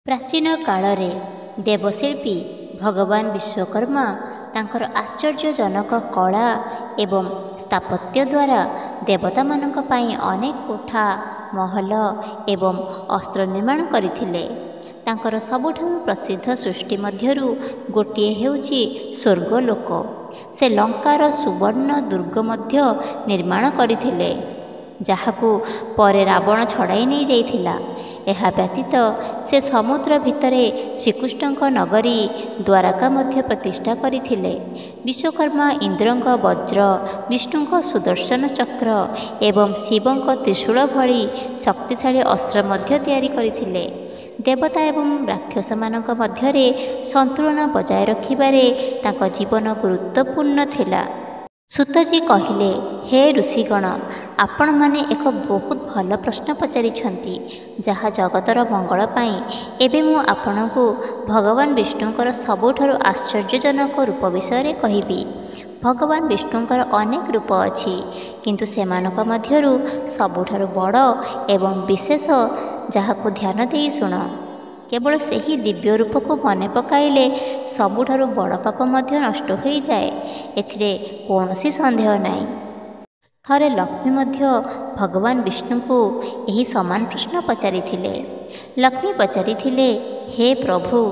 प्राचीन काल रे देवशिल्पी भगवान विश्वकर्मा तांकर आश्चर्यजनक कला एवं स्थापत्य द्वारा देवता मानक पाई अनेक कोठा महल एवं अस्त्र निर्माण करथिले। तांकर सबुठारु प्रसिद्ध सृष्टि मध्यरु गोटिए हेउची स्वर्गलोक। से लंकार सुवर्ण दुर्ग मध्य निर्माण करथिले, जहाकू परे रावण छड़ाई नहीं जाइथिला। एहा व्यतीत से समुद्र भितरे श्रीकृष्ण नगरी द्वारका मध्य प्रतिष्ठा करथिले। विश्वकर्मा इंद्रंक वज्र, विष्णुंक सुदर्शन चक्र एवं शिवंक त्रिशूल भली शक्तिशाली अस्त्र मध्य तैयारी करथिले। देवता एवं राक्षस मानक मध्यरे संतुलन बजाय रखिबारे तांका जीवन गुरुत्वपूर्ण थिला। सूतजी कहले, हे ऋषिगण, आपण माने एक बहुत भल प्रश्न पचारिछंती, जहा जगतर मंगल पाई एबे मु आपनकु भगवान विष्णुंकर सबुठारु आश्चर्यजनक रूप विषय कहिबी। भगवान विष्णुंकर अनेक रूप अछि, किंतु सेमानक मध्यरु सबुठारु बड़ एवं विशेष जहाकु ध्यान देई सुण। केवल सही दिव्य रूप को मने पकाइले सबुठारु बड़ पाप मध्य नष्ट हो जाए, एथिरे कौनसी संदेह नहीं। थरे लक्ष्मी मध्य भगवान विष्णु को यही समान प्रश्न पचारिथिले। लक्ष्मी पचारिथिले, हे प्रभु,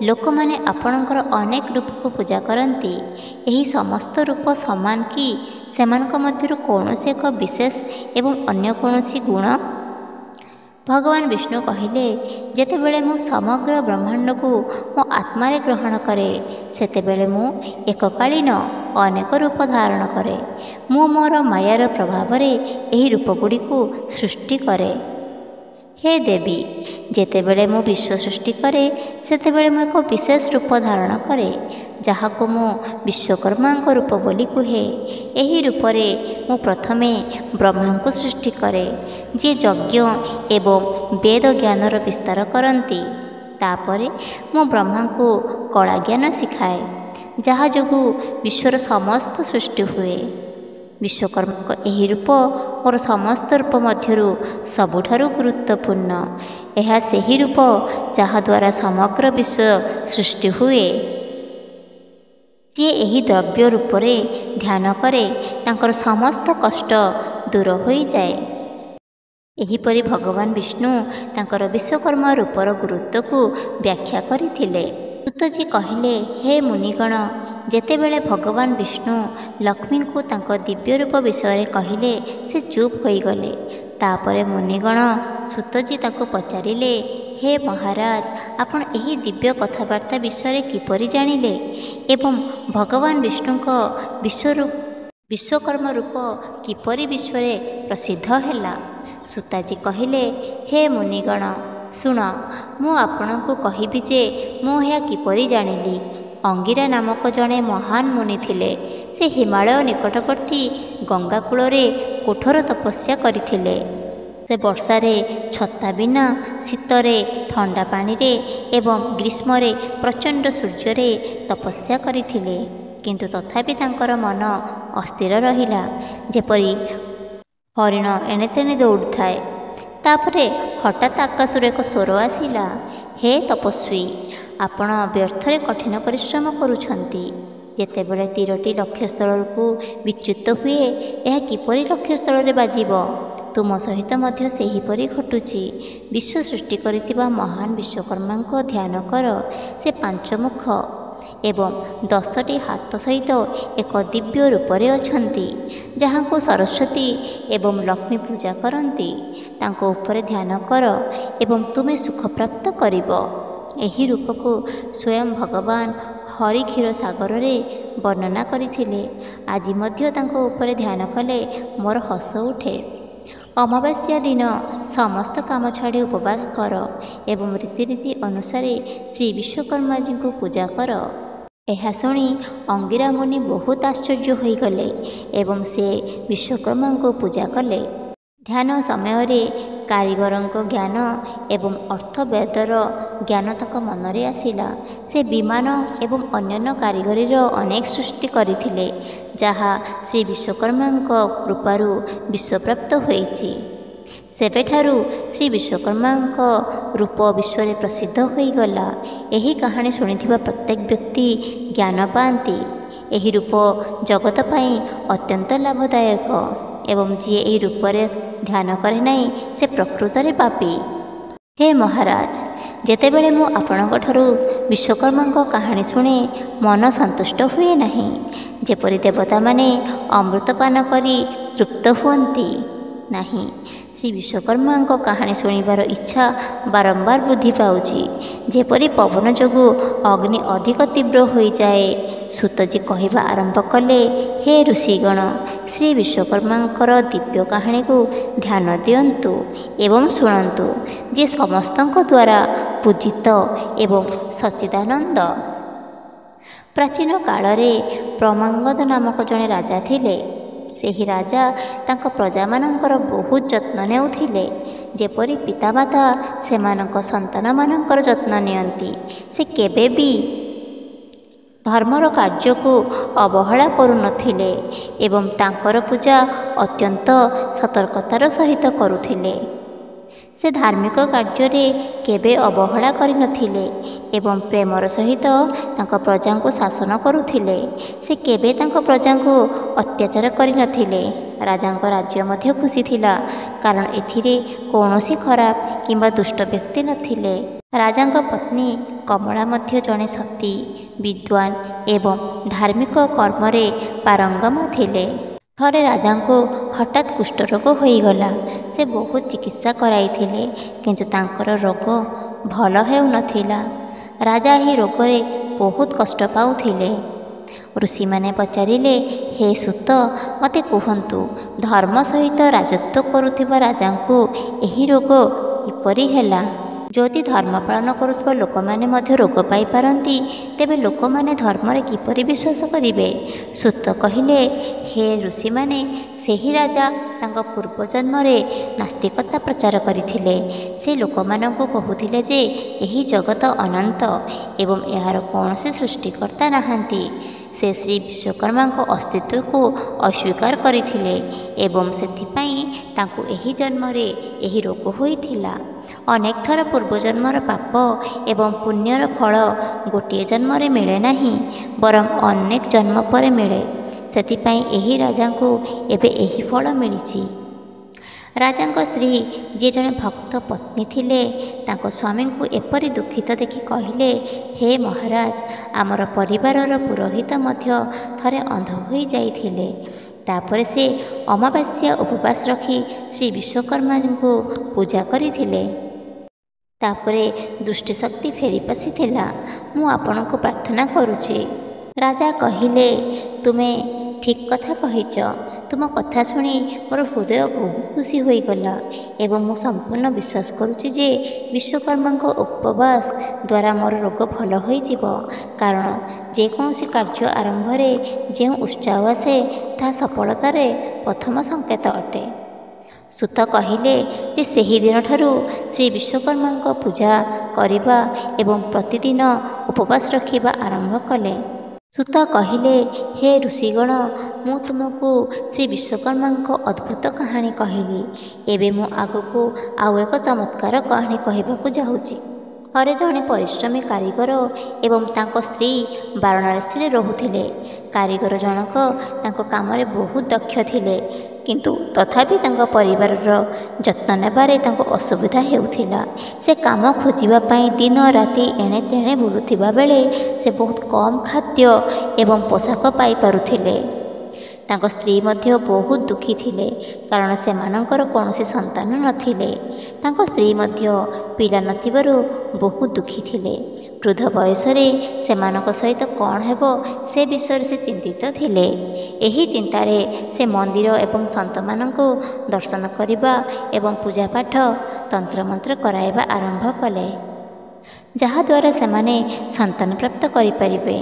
लोक माने आपणकर अनेक रूप को पूजा करती, यही समस्त रूप समान कि सेमानक मध्यरु कौनसी एक विशेष एवं अन्य कौनसी गुण? भगवान विष्णु कहले, जेतेबेले मु समग्र ब्रह्मांड को मो आत्मारे ग्रहण करे, सेतेबेले मु एककालीन अनेक रूप धारण करे। मु मोर मायार प्रभाव रे एही रूप गुडी को सृष्टि करे। हे देवी, जेतेबेले मु विश्व सृष्टि करे, सेतेबेले मु एक विशेष रूप धारण करे, जहाको मु विश्वकर्मा रूप बोली कुहे। एही रूप रे मु प्रथमे ब्रह्मा को सृष्टि करे, जे यज्ञ एवं वेद ज्ञानर विस्तार करती। तापरे मु ब्रह्मा को कला ज्ञान शिखाए, जहा जोगु विश्वर समस्त सृष्टि हुए। विश्वकर्मा एही रूप मोर समस्त रूप मध्यरु सबुठारु गुरुत्वपूर्ण। यह सेही रूप जहा द्वारा समग्र विश्व सृष्टि हुए। जे एही द्रव्य रूप रे ध्यान करे, तांकर समस्त कष्ट दूर हो जाए। एहीपरि भगवान विष्णु तांकर विश्वकर्मा रूपर गुरुत्व को व्याख्या करथिले। सूतजी कहले, हे मुनिगण, जेतेबेले भगवान विष्णु लक्ष्मी को तांको दिव्य रूप विषय कहले, से चुप हो गले। तापरे मुनिगण सूतजी ताको पचारिले, हे महाराज, आपण एही दिव्य कथावार्ता विषय किपरि जानिले एवं भगवान विष्णुक विश्वकर्मा रूप किपरि विश्व प्रसिद्ध हैला? सूताजी कहले, हे मुनिगण, शुण, मु आपणको कहिबी जे मु या किपरि जानिली। अंगिरा नामक जड़े महान मुनि थिले। से हिमालय निकटवर्ती गंगा कूଳରେ कठोर तपस्या करथिले। से वर्षारे छता बिना, शीतरे ठंडा पानी रे एवं ग्रीष्मरे प्रचंड सूर्य तपस्या करथिले, किंतु तथापि तांकर मन अस्थिर रहिला, जेपरि हरिण एणे तेणे दौड़ाए। तापरे हठात आकाशर एक स्वर आसिला, हे तपस्वी, आपण व्यर्थरे कठिन परिश्रम करुछंती। जेतेबेले तीरटी लक्ष्यस्थल को विच्युत हुए, यह किपरि लक्ष्यस्थल रे बाजिब? तुम सहित मध्य सेहीपरि घटुची। विश्व सृष्टि करितिबा महान विश्वकर्मा ध्यान कर। से पांचमुख एवं 10टी हाथ सहित एक दिव्य रूपरे अछंती, जहाँ को सरस्वती एवं लक्ष्मी पूजा करती। तांको ऊपर ध्यान कर एवं तुम्हें सुख प्राप्त करिब। एही रूप को स्वयं भगवान हरि क्षीर सागर रे वर्णना करथिले। आज मध्य तांको ऊपर ध्यान कले मोर हस उठे। अमावास्या दिन समस्त काम छाड़ी उपवास कर एवं रीतिरीति अनुसार श्री विश्वकर्मा जी को पूजा कर। यह शुणी अंगिरा मुनि बहुत आश्चर्य हो गले एवं से विश्वकर्मा को पूजा कले। ध्यान समय रे कारीगरों ज्ञान एवं अर्थवेदर ज्ञान तक मनरे आसिला। से विमान एवं अन्य कारीगरी अनेक सृष्टि करथिले, जहा श्री विश्वकर्मा कृपारू विश्वप्राप्त होइछि। ସେବେଠାରୁ ଶ୍ରୀ ବିଶ୍ୱକର୍ମାଙ୍କ ରୂପ ବିଶ୍ୱରେ ପ୍ରସିଦ୍ଧ ହୋଇଗଲା। ଏହି କାହାଣୀ ଶୁଣିଥିବା ପ୍ରତ୍ୟେକ ବ୍ୟକ୍ତି ଜ୍ଞାନ ପାଆନ୍ତି। ଏହି ରୂପ ଜଗତ ପାଇଁ ଅତ୍ୟନ୍ତ ଲାଭଦାୟକ ଏବଂ ଯିଏ ଏହି ରୂପରେ ଧ୍ୟାନ କରେ ନାହିଁ ସେ ପ୍ରକୃତରେ ପାପୀ। ହେ ମହାରାଜ, ଯେତେବେଳେ ମୁଁ ଆପଣଙ୍କଠାରୁ ବିଶ୍ୱକର୍ମାଙ୍କ କାହାଣୀ ଶୁଣେ ମନ ସନ୍ତୁଷ୍ଟ ହୁଏ ନାହିଁ। ଯେପରି ଦେବତାମାନେ ଅମୃତପାନ କରି ତୃପ୍ତ ହୁଅନ୍ତି ନାହିଁ, ଶ୍ରୀ ବିଶ୍ୱକର୍ମାଙ୍କ କାହାଣୀ ଶୁଣିବାର ଇଚ୍ଛା ବାରମ୍ବାର ବୃଦ୍ଧି ପାଉଛି। ଯେପରି ପବନ ଯୋଗୁଁ ଅଗ୍ନି ଅଧିକ ତୀବ୍ର ହୋଇଯାଏ। ସୂତଜୀ କହିବା ଆରମ୍ଭ କଲେ, ହେ ଋଷିଗଣ, ଶ୍ରୀ ବିଶ୍ୱକର୍ମାଙ୍କର ଦିବ୍ୟ କାହାଣୀକୁ ଧ୍ୟାନ ଦିଅନ୍ତୁ ଏବଂ ଶୁଣନ୍ତୁ, ଯିଏ ସମସ୍ତଙ୍କ ଦ୍ୱାରା ପୂଜିତ ଏବଂ ସଚ୍ଚିଦାନନ୍ଦ। ପ୍ରାଚୀନ କାଳରେ ପ୍ରମାଙ୍ଗଦ ନାମକ ଜଣେ ରାଜା ଥିଲେ। ସେହି ରାଜା ତାଙ୍କ ପ୍ରଜାମାନଙ୍କର ବହୁତ ଯତ୍ନ ନେଉଥିଲେ, ଯେପରି ପିତାମାତା ସେମାନଙ୍କ ସନ୍ତାନମାନଙ୍କର ଯତ୍ନ ନିଅନ୍ତି। ସେ କେବେ ବି ଧର୍ମର କାର୍ଯ୍ୟକୁ ଅବହେଳା କରୁନଥିଲେ ଏବଂ ତାଙ୍କର ପୂଜା ଅତ୍ୟନ୍ତ ସତର୍କତାର ସହିତ କରୁଥିଲେ। ସେ ଧାର୍ମିକ କାର୍ଯ୍ୟରେ କେବେ ଅବହେଳା କରିନଥିଲେ ଏବଂ ପ୍ରେମର ସହିତ ତାଙ୍କ ପ୍ରଜାଙ୍କୁ ଶାସନ କରୁଥିଲେ। ସେ କେବେ ତାଙ୍କ ପ୍ରଜାଙ୍କୁ ଅତ୍ୟାଚାର କରିନଥିଲେ। ରାଜାଙ୍କ ରାଜ୍ୟ ମଧ୍ୟ ଖୁସି ଥିଲା, କାରଣ ଏଥିରେ କୌଣସି ଖରାପ କିମ୍ବା ଦୁଷ୍ଟ ବ୍ୟକ୍ତି ନଥିଲେ। ରାଜାଙ୍କ ପତ୍ନୀ କମଳା ମଧ୍ୟ ଜଣେ ସତୀ, ବିଦ୍ୱାନ ଏବଂ ଧାର୍ମିକ କର୍ମରେ ପାରଙ୍ଗମ ଥିଲେ। ଥରେ ରାଜାଙ୍କୁ ହଠାତ୍ କୁଷ୍ଠରୋଗ ହୋଇଗଲା। ସେ ବହୁତ ଚିକିତ୍ସା କରାଇଥିଲେ, କିନ୍ତୁ ତାଙ୍କର ରୋଗ ଭଲ ହେଉନଥିଲା। ରାଜା ଏହି ରୋଗରେ ବହୁତ କଷ୍ଟ ପାଉଥିଲେ। ଋଷିମାନେ ପଚାରିଲେ, ହେ ସୂତ, ମୋତେ କୁହନ୍ତୁ, ଧର୍ମ ସହିତ ରାଜତ୍ୱ କରୁଥିବା ରାଜାଙ୍କୁ ଏହି ରୋଗ କିପରି ହେଲା? ଯଦି ଧର୍ମ ପାଳନ କରୁଥିବା ଲୋକମାନେ ମଧ୍ୟ ରୋଗ ପାଇପାରନ୍ତି, ତେବେ ଲୋକମାନେ ଧର୍ମରେ କିପରି ବିଶ୍ୱାସ କରିବେ? ସୂତ କହିଲେ, ହେ ଋଷିମାନେ, ସେହି ରାଜା ତାଙ୍କ ପୂର୍ବଜନ୍ମରେ ନାସ୍ତିକତା ପ୍ରଚାର କରିଥିଲେ। ସେ ଲୋକମାନଙ୍କୁ କହୁଥିଲେ ଯେ ଏହି ଜଗତ ଅନନ୍ତ ଏବଂ ଏହାର କୌଣସି ସୃଷ୍ଟିକର୍ତ୍ତା ନାହାନ୍ତି। ସେ ଶ୍ରୀ ବିଶ୍ୱକର୍ମାଙ୍କ ଅସ୍ତିତ୍ୱକୁ ଅସ୍ୱୀକାର କରିଥିଲେ ଏବଂ ସେଥିପାଇଁ ତାଙ୍କୁ ଏହି ଜନ୍ମରେ ଏହି ରୋଗ ହୋଇଥିଲା। ଅନେକ ଥର ପୂର୍ବଜନ୍ମର ପାପ ଏବଂ ପୁଣ୍ୟର ଫଳ ଗୋଟିଏ ଜନ୍ମରେ ମିଳେ ନାହିଁ, ବରଂ ଅନେକ ଜନ୍ମ ପରେ ମିଳେ। ସେଥିପାଇଁ ଏହି ରାଜାଙ୍କୁ ଏବେ ଏହି ଫଳ ମିଳିଛି। ରାଜାଙ୍କ ସ୍ତ୍ରୀ, ଯିଏ ଜଣେ ଭକ୍ତ ପତ୍ନୀ ଥିଲେ, ତାଙ୍କ ସ୍ୱାମୀଙ୍କୁ ଏପରି ଦୁଃଖିତ ଦେଖି କହିଲେ, ହେ ମହାରାଜ, ଆମର ପରିବାରର ପୁରୋହିତ ମଧ୍ୟ ଥରେ ଅନ୍ଧ ହୋଇଯାଇଥିଲେ। ତାପରେ ସେ ଅମାବାସ୍ୟା ଉପବାସ ରଖି ଶ୍ରୀ ବିଶ୍ୱକର୍ମାଙ୍କୁ ପୂଜା କରିଥିଲେ। ତାପରେ ଦୃଷ୍ଟିଶକ୍ତି ଫେରି ଆସିଥିଲା। ମୁଁ ଆପଣଙ୍କୁ ପ୍ରାର୍ଥନା କରୁଛି। ରାଜା କହିଲେ, ତୁମେ ଠିକ୍ କଥା କହିଛ। ତୁମ କଥା ଶୁଣି ମୋର ହୃଦୟ ବହୁତ ଖୁସି ହୋଇଗଲା ଏବଂ ମୁଁ ସମ୍ପୂର୍ଣ୍ଣ ବିଶ୍ୱାସ କରୁଛି ଯେ ବିଶ୍ୱକର୍ମାଙ୍କ ଉପବାସ ଦ୍ୱାରା ମୋର ରୋଗ ଭଲ ହୋଇଯିବ, କାରଣ ଯେକୌଣସି କାର୍ଯ୍ୟ ଆରମ୍ଭରେ ଯେଉଁ ଉତ୍ସାହ ଆସେ ତାହା ସଫଳତାରେ ପ୍ରଥମ ସଂକେତ ଅଟେ। ସୂତ କହିଲେ ଯେ ସେହି ଦିନଠାରୁ ଶ୍ରୀ ବିଶ୍ୱକର୍ମାଙ୍କ ପୂଜା କରିବା ଏବଂ ପ୍ରତିଦିନ ଉପବାସ ରଖିବା ଆରମ୍ଭ କଲେ। ସୂତ କହିଲେ, ହେ ଋଷିଗଣ, ମୁଁ ତୁମକୁ ଶ୍ରୀ ବିଶ୍ୱକର୍ମାଙ୍କ ଅଦ୍ଭୁତ କାହାଣୀ କହିଲି। ଏବେ ମୁଁ ଆଗକୁ ଆଉ ଏକ ଚମତ୍କାର କାହାଣୀ କହିବାକୁ ଯାଉଛି। ଥରେ ଜଣେ ପରିଶ୍ରମୀ କାରିଗର ଏବଂ ତାଙ୍କ ସ୍ତ୍ରୀ ବାରାଣସୀରେ ରହୁଥିଲେ। କାରିଗର ଜଣକ ତାଙ୍କ କାମରେ ବହୁତ ଦକ୍ଷ ଥିଲେ, କିନ୍ତୁ ତଥାପି ତାଙ୍କ ପରିବାରର ଯତ୍ନ ନେବାରେ ତାଙ୍କୁ ଅସୁବିଧା ହେଉଥିଲା। ସେ କାମ ଖୋଜିବା ପାଇଁ ଦିନ ରାତି ଏଣେ ତେଣେ ବୁଲୁଥିବା ବେଳେ ସେ ବହୁତ କମ୍ ଖାଦ୍ୟ ଏବଂ ପୋଷାକ ପାଇପାରୁଥିଲେ। ତାଙ୍କ ସ୍ତ୍ରୀ ମଧ୍ୟ ବହୁତ ଦୁଃଖୀ ଥିଲେ, କାରଣ ସେମାନଙ୍କର କୌଣସି ସନ୍ତାନ ନଥିଲେ। ତାଙ୍କ ସ୍ତ୍ରୀ ମଧ୍ୟ ପିଲା ନଥିବାରୁ ବହୁତ ଦୁଃଖୀ ଥିଲେ। ବୃଦ୍ଧ ବୟସରେ ସେମାନଙ୍କ ସହିତ କ'ଣ ହେବ ସେ ବିଷୟରେ ସେ ଚିନ୍ତିତ ଥିଲେ। ଏହି ଚିନ୍ତାରେ ସେ ମନ୍ଦିର ଏବଂ ସନ୍ଥମାନଙ୍କୁ ଦର୍ଶନ କରିବା ଏବଂ ପୂଜାପାଠ ତନ୍ତ୍ରମନ୍ତ୍ର କରାଇବା ଆରମ୍ଭ କଲେ, ଯାହାଦ୍ୱାରା ସେମାନେ ସନ୍ତାନ ପ୍ରାପ୍ତ କରିପାରିବେ।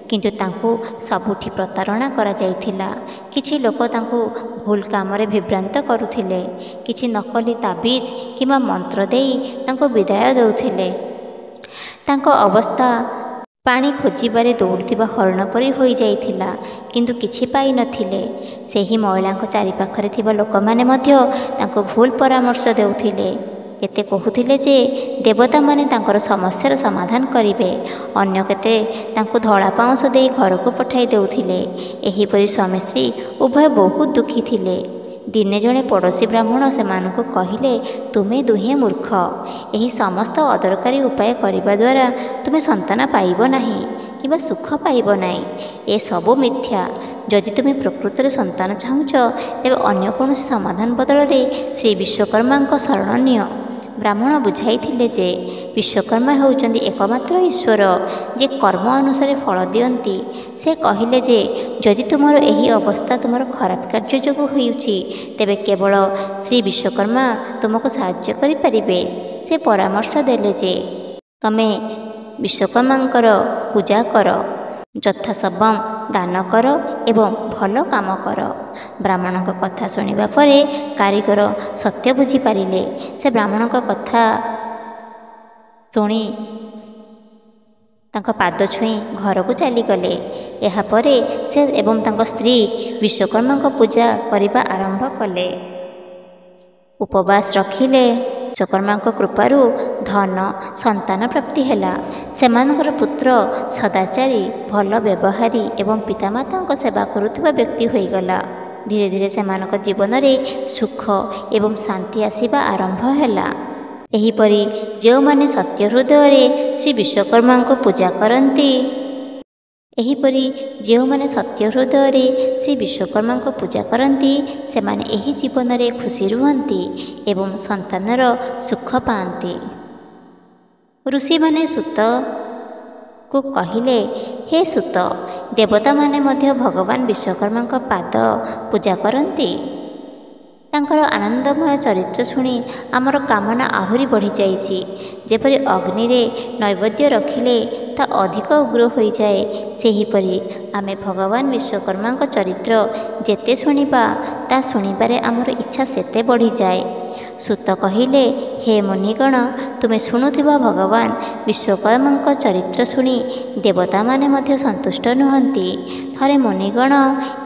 କିନ୍ତୁ ତାଙ୍କୁ ସବୁଠି ପ୍ରତାରଣା କରାଯାଇଥିଲା। କିଛି ଲୋକ ତାଙ୍କୁ ଭୁଲ କାମରେ ବିଭ୍ରାନ୍ତ କରୁଥିଲେ। କିଛି ନକଲି ତାବିଜ କିମ୍ବା ମନ୍ତ୍ର ଦେଇ ତାଙ୍କୁ ବିଦାୟ ଦେଉଥିଲେ। ତାଙ୍କ ଅବସ୍ଥା ପାଣି ଖୋଜିବାରେ ଦୌଡ଼ୁଥିବା ହରିଣ ପରି ହୋଇଯାଇଥିଲା, କିନ୍ତୁ କିଛି ପାଇନଥିଲେ। ସେହି ମହିଳାଙ୍କ ଚାରିପାଖରେ ଥିବା ଲୋକମାନେ ମଧ୍ୟ ତାଙ୍କୁ ଭୁଲ ପରାମର୍ଶ ଦେଉଥିଲେ। କେତେ କହୁଥିଲେ ଯେ ଦେବତାମାନେ ତାଙ୍କର ସମସ୍ୟାର ସମାଧାନ କରିବେ, ଅନ୍ୟ କେତେ ତାଙ୍କୁ ଧଳା ପାଉଁଶ ଦେଇ ଘରକୁ ପଠାଇ ଦେଉଥିଲେ। ଏହିପରି ସ୍ୱାମୀ ସ୍ତ୍ରୀ ଉଭୟ ବହୁତ ଦୁଃଖୀ ଥିଲେ। ଦିନେ ଜଣେ ପଡ଼ୋଶୀ ବ୍ରାହ୍ମଣ ସେମାନଙ୍କୁ କହିଲେ, ତୁମେ ଦୁହେଁ ମୂର୍ଖ। ଏହି ସମସ୍ତ ଅଦରକାରୀ ଉପାୟ କରିବା ଦ୍ୱାରା ତୁମେ ସନ୍ତାନ ପାଇବ ନାହିଁ କିମ୍ବା ସୁଖ ପାଇବ ନାହିଁ। ଏସବୁ ମିଥ୍ୟା। ଯଦି ତୁମେ ପ୍ରକୃତରେ ସନ୍ତାନ ଚାହୁଁଛ, ତେବେ ଅନ୍ୟ କୌଣସି ସମାଧାନ ବଦଳରେ ଶ୍ରୀ ବିଶ୍ୱକର୍ମାଙ୍କ ଶରଣ ନିଅ। ବ୍ରାହ୍ମଣ ବୁଝାଇଥିଲେ ଯେ ବିଶ୍ୱକର୍ମା ହେଉଛନ୍ତି ଏକମାତ୍ର ଈଶ୍ୱର, ଯେ କର୍ମ ଅନୁସାରେ ଫଳ ଦିଅନ୍ତି। ସେ କହିଲେ ଯେ ଯଦି ତୁମର ଏହି ଅବସ୍ଥା ତୁମର ଖରାପ କାର୍ଯ୍ୟ ଯୋଗୁଁ ହେଉଛି, ତେବେ କେବଳ ଶ୍ରୀ ବିଶ୍ୱକର୍ମା ତୁମକୁ ସାହାଯ୍ୟ କରିପାରିବେ। ସେ ପରାମର୍ଶ ଦେଲେ ଯେ ତମେ ବିଶ୍ୱକର୍ମାଙ୍କର ପୂଜା କର, ଯଥାସମ୍ଭବ ଦାନ କର ଏବଂ ଭଲ କାମ କର। ବ୍ରାହ୍ମଣଙ୍କ କଥା ଶୁଣିବା ପରେ କାରିଗର ସତ୍ୟ ବୁଝିପାରିଲେ। ସେ ବ୍ରାହ୍ମଣଙ୍କ କଥା ଶୁଣି ତାଙ୍କ ପାଦ ଛୁଇଁ ଘରକୁ ଚାଲିଗଲେ। ଏହାପରେ ସେ ଏବଂ ତାଙ୍କ ସ୍ତ୍ରୀ ବିଶ୍ୱକର୍ମାଙ୍କ ପୂଜା କରିବା ଆରମ୍ଭ କଲେ। ଉପବାସ ରଖିଲେ। ବିଶ୍ୱକର୍ମାଙ୍କ କୃପାରୁ ଧନ ସନ୍ତାନ ପ୍ରାପ୍ତି ହେଲା। ସେମାନଙ୍କର ପୁତ୍ର ସଦାଚାରୀ, ଭଲ ବ୍ୟବହାରୀ ଏବଂ ପିତାମାତାଙ୍କ ସେବା କରୁଥିବା ବ୍ୟକ୍ତି ହୋଇଗଲା। ଧୀରେ ଧୀରେ ସେମାନଙ୍କ ଜୀବନରେ ସୁଖ ଏବଂ ଶାନ୍ତି ଆସିବା ଆରମ୍ଭ ହେଲା। ଏହିପରି ଯେଉଁମାନେ ସତ୍ୟ ହୃଦୟରେ ଶ୍ରୀ ବିଶ୍ୱକର୍ମାଙ୍କୁ ପୂଜା କରନ୍ତି ସେମାନେ ଏହି ଜୀବନରେ ଖୁସି ରୁହନ୍ତି ଏବଂ ସନ୍ତାନର ସୁଖ ପାଆନ୍ତି। ଋଷିମାନେ ସୂତକୁ କହିଲେ, ହେ ସୂତ, ଦେବତାମାନେ ମଧ୍ୟ ଭଗବାନ ବିଶ୍ୱକର୍ମାଙ୍କ ପାଦ ପୂଜା କରନ୍ତି। ତାଙ୍କର ଆନନ୍ଦମୟ ଚରିତ୍ର ଶୁଣି ଆମର କାମନା ଆହୁରି ବଢ଼ିଯାଇଛି। ଯେପରି ଅଗ୍ନିରେ ନୈବେଦ୍ୟ ରଖିଲେ ତାହା ଅଧିକ ଉଗ୍ର ହୋଇଯାଏ, ସେହିପରି ଆମେ ଭଗବାନ ବିଶ୍ୱକର୍ମାଙ୍କ ଚରିତ୍ର ଯେତେ ଶୁଣିବା, ତାହା ଶୁଣିବାରେ ଆମର ଇଚ୍ଛା ସେତେ ବଢ଼ିଯାଏ। ସୂତ କହିଲେ, ହେ ମୁନିଗଣ, ତୁମେ ଶୁଣୁଥିବା ଭଗବାନ ବିଶ୍ୱକର୍ମାଙ୍କ ଚରିତ୍ର ଶୁଣି ଦେବତାମାନେ ମଧ୍ୟ ସନ୍ତୁଷ୍ଟ ନୁହନ୍ତି। ଥରେ ମୁନିଗଣ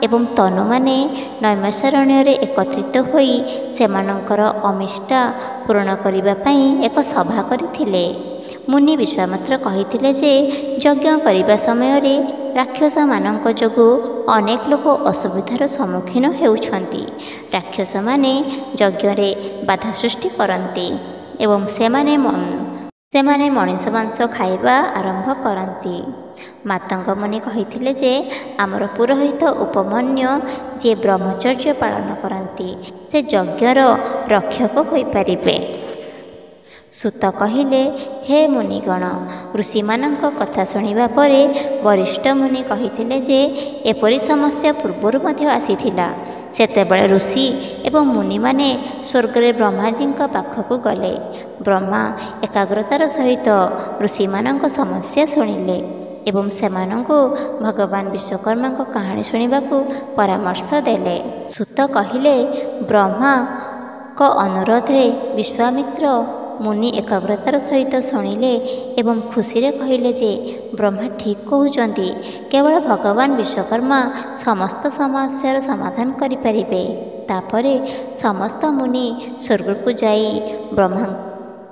ଏବଂ ତନୁମାନେ ନୈମିଷାରଣ୍ୟରେ ଏକତ୍ରିତ ହୋଇ ସେମାନଙ୍କର ଅମିଷ୍ଟା ପୂରଣ କରିବା ପାଇଁ ଏକ ସଭା କରିଥିଲେ। ମୁନି ବିଶ୍ୱାମିତ୍ର କହିଥିଲେ ଯେ ଯଜ୍ଞ କରିବା ସମୟରେ ରାକ୍ଷସମାନଙ୍କ ଯୋଗୁଁ ଅନେକ ଲୋକ ଅସୁବିଧାର ସମ୍ମୁଖୀନ ହେଉଛନ୍ତି। ରାକ୍ଷସମାନେ ଯଜ୍ଞରେ ବାଧା ସୃଷ୍ଟି କରନ୍ତି ଏବଂ ସେମାନେ ମଣିଷ ମାଂସ ଖାଇବା ଆରମ୍ଭ କରନ୍ତି। ମାତଙ୍ଗ ମୁନି କହିଥିଲେ ଯେ ଆମର ପୁରୋହିତ ଉପମନ୍ୟୁ, ଯିଏ ବ୍ରହ୍ମଚର୍ଯ୍ୟ ପାଳନ କରନ୍ତି, ସେ ଯଜ୍ଞର ରକ୍ଷକ ହୋଇପାରିବେ। ସୂତ କହିଲେ, ହେ ମୁନିଗଣ, ଋଷିମାନଙ୍କ କଥା ଶୁଣିବା ପରେ ବରିଷ୍ଠ ମୁନି କହିଥିଲେ ଯେ ଏପରି ସମସ୍ୟା ପୂର୍ବରୁ ମଧ୍ୟ ଆସିଥିଲା। ସେତେବେଳେ ଋଷି ଏବଂ ମୁନିମାନେ ସ୍ୱର୍ଗରେ ବ୍ରହ୍ମାଜୀଙ୍କ ପାଖକୁ ଗଲେ। ବ୍ରହ୍ମା ଏକାଗ୍ରତାର ସହିତ ଋଷିମାନଙ୍କ ସମସ୍ୟା ଶୁଣିଲେ ଏବଂ ସେମାନଙ୍କୁ ଭଗବାନ ବିଶ୍ୱକର୍ମାଙ୍କ କାହାଣୀ ଶୁଣିବାକୁ ପରାମର୍ଶ ଦେଲେ। ସୂତ କହିଲେ, ବ୍ରହ୍ମାଙ୍କ ଅନୁରୋଧରେ ବିଶ୍ୱାମିତ୍ର ମୁନି ଏକାଗ୍ରତାର ସହିତ ଶୁଣିଲେ ଏବଂ ଖୁସିରେ କହିଲେ ଯେ ବ୍ରହ୍ମା ଠିକ୍ କହୁଛନ୍ତି, କେବଳ ଭଗବାନ ବିଶ୍ୱକର୍ମା ସମସ୍ତ ସମସ୍ୟାର ସମାଧାନ କରିପାରିବେ। ତାପରେ ସମସ୍ତ ମୁନି ସ୍ୱର୍ଗକୁ ଯାଇ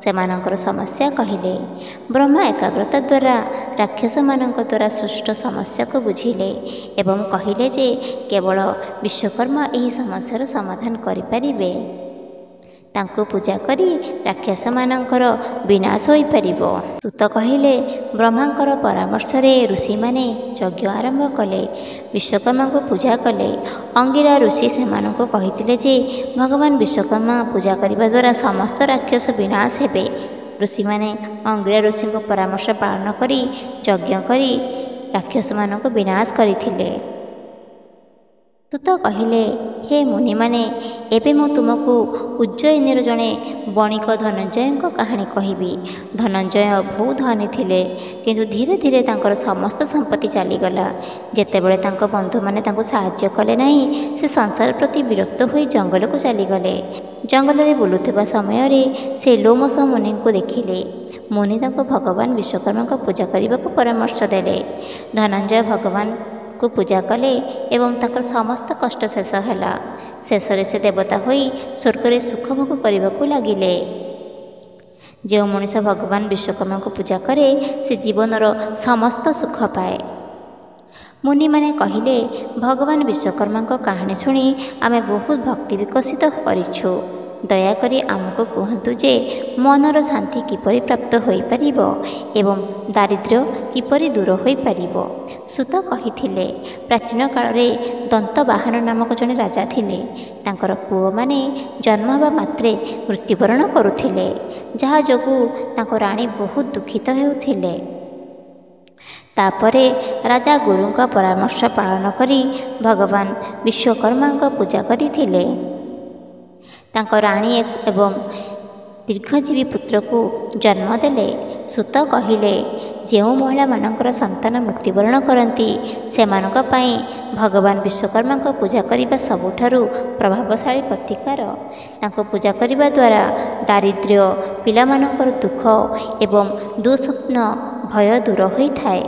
ସେମାନଙ୍କର ସମସ୍ୟା କହିଲେ। ବ୍ରହ୍ମା ଏକାଗ୍ରତା ଦ୍ୱାରା ରାକ୍ଷସମାନଙ୍କ ଦ୍ୱାରା ସୃଷ୍ଟ ସମସ୍ୟାକୁ ବୁଝିଲେ ଏବଂ କହିଲେ ଯେ କେବଳ ବିଶ୍ୱକର୍ମା ଏହି ସମସ୍ୟାର ସମାଧାନ କରିପାରିବେ। ତାଙ୍କୁ ପୂଜା କରି ରାକ୍ଷସମାନଙ୍କର ବିନାଶ ହୋଇପାରିବ। ସୂତ କହିଲେ, ବ୍ରହ୍ମାଙ୍କର ପରାମର୍ଶରେ ଋଷିମାନେ ଯଜ୍ଞ ଆରମ୍ଭ କଲେ, ବିଶ୍ୱକର୍ମାଙ୍କୁ ପୂଜା କଲେ। ଅଙ୍ଗିରା ଋଷି ସେମାନଙ୍କୁ କହିଥିଲେ ଯେ ଭଗବାନ ବିଶ୍ୱକର୍ମା ପୂଜା କରିବା ଦ୍ୱାରା ସମସ୍ତ ରାକ୍ଷସ ବିନାଶ ହେବେ। ଋଷିମାନେ ଅଙ୍ଗିରା ଋଷିଙ୍କ ପରାମର୍ଶ ପାଳନ କରି ଯଜ୍ଞ କରି ରାକ୍ଷସମାନଙ୍କୁ ବିନାଶ କରିଥିଲେ। ସୂତ କହିଲେ, ହେ ମୁନିମାନେ, ଏବେ ମୁଁ ତୁମକୁ ଉଜ୍ଜୟିନୀର ଜଣେ ବଣିକ ଧନଞ୍ଜୟଙ୍କ କାହାଣୀ କହିବି। ଧନଞ୍ଜୟ ବହୁତ ଧନୀ ଥିଲେ, କିନ୍ତୁ ଧୀରେ ଧୀରେ ତାଙ୍କର ସମସ୍ତ ସମ୍ପତ୍ତି ଚାଲିଗଲା। ଯେତେବେଳେ ତାଙ୍କ ବନ୍ଧୁମାନେ ତାଙ୍କୁ ସାହାଯ୍ୟ କଲେ ନାହିଁ, ସେ ସଂସାର ପ୍ରତି ବିରକ୍ତ ହୋଇ ଜଙ୍ଗଲକୁ ଚାଲିଗଲେ। ଜଙ୍ଗଲରେ ବୁଲୁଥିବା ସମୟରେ ସେ ଲୋମଶ ମୁନିଙ୍କୁ ଦେଖିଲେ। ମୁନି ତାଙ୍କୁ ଭଗବାନ ବିଶ୍ୱକର୍ମାଙ୍କ ପୂଜା କରିବାକୁ ପରାମର୍ଶ ଦେଲେ। ଧନଞ୍ଜୟ ଭଗବାନଙ୍କୁ ପୂଜା କଲେ ଏବଂ ତାଙ୍କର ସମସ୍ତ କଷ୍ଟ ଶେଷ ହେଲା। ଶେଷରେ ସେ ଦେବତା ହୋଇ ସ୍ୱର୍ଗରେ ସୁଖ ଭୋଗ କରିବାକୁ ଲାଗିଲେ। ଯେଉଁ ମଣିଷ ଭଗବାନ ବିଶ୍ୱକର୍ମାଙ୍କୁ ପୂଜା କରେ ସେ ଜୀବନର ସମସ୍ତ ସୁଖ ପାଏ। ମୁନିମାନେ କହିଲେ, ଭଗବାନ ବିଶ୍ୱକର୍ମାଙ୍କ କାହାଣୀ ଶୁଣି ଆମେ ବହୁତ ଭକ୍ତି ବିକଶିତ କରିଛୁ। ଦୟାକରି ଆମକୁ କୁହନ୍ତୁ ଯେ ମନର ଶାନ୍ତି କିପରି ପ୍ରାପ୍ତ ହୋଇପାରିବ ଏବଂ ଦାରିଦ୍ର୍ୟ କିପରି ଦୂର ହୋଇପାରିବ। ସୂତ କହିଥିଲେ, ପ୍ରାଚୀନ କାଳରେ ଦନ୍ତବାହନ ନାମକ ଜଣେ ରାଜା ଥିଲେ। ତାଙ୍କର ପୁଅମାନେ ଜନ୍ମ ହେବା ମାତ୍ରେ ମୃତ୍ୟୁବରଣ କରୁଥିଲେ, ଯାହା ଯୋଗୁଁ ତାଙ୍କ ରାଣୀ ବହୁତ ଦୁଃଖିତ ହେଉଥିଲେ। ତାପରେ ରାଜା ଗୁରୁଙ୍କ ପରାମର୍ଶ ପାଳନ କରି ଭଗବାନ ବିଶ୍ୱକର୍ମାଙ୍କ ପୂଜା କରିଥିଲେ। ତାଙ୍କ ରାଣୀ ଏବଂ ଦୀର୍ଘଜୀବୀ ପୁତ୍ରକୁ ଜନ୍ମ ଦେଲେ। ସୂତ କହିଲେ, ଯେଉଁ ମହିଳାମାନଙ୍କର ସନ୍ତାନ ମୃତ୍ୟୁବରଣ କରନ୍ତି ସେମାନଙ୍କ ପାଇଁ ଭଗବାନ ବିଶ୍ୱକର୍ମାଙ୍କ ପୂଜା କରିବା ସବୁଠାରୁ ପ୍ରଭାବଶାଳୀ ପ୍ରତିକାର। ତାଙ୍କୁ ପୂଜା କରିବା ଦ୍ୱାରା ଦାରିଦ୍ର୍ୟ, ପିଲାମାନଙ୍କର ଦୁଃଖ ଏବଂ ଦୁଃସ୍ୱପ୍ନ ଭୟ ଦୂର ହୋଇଥାଏ।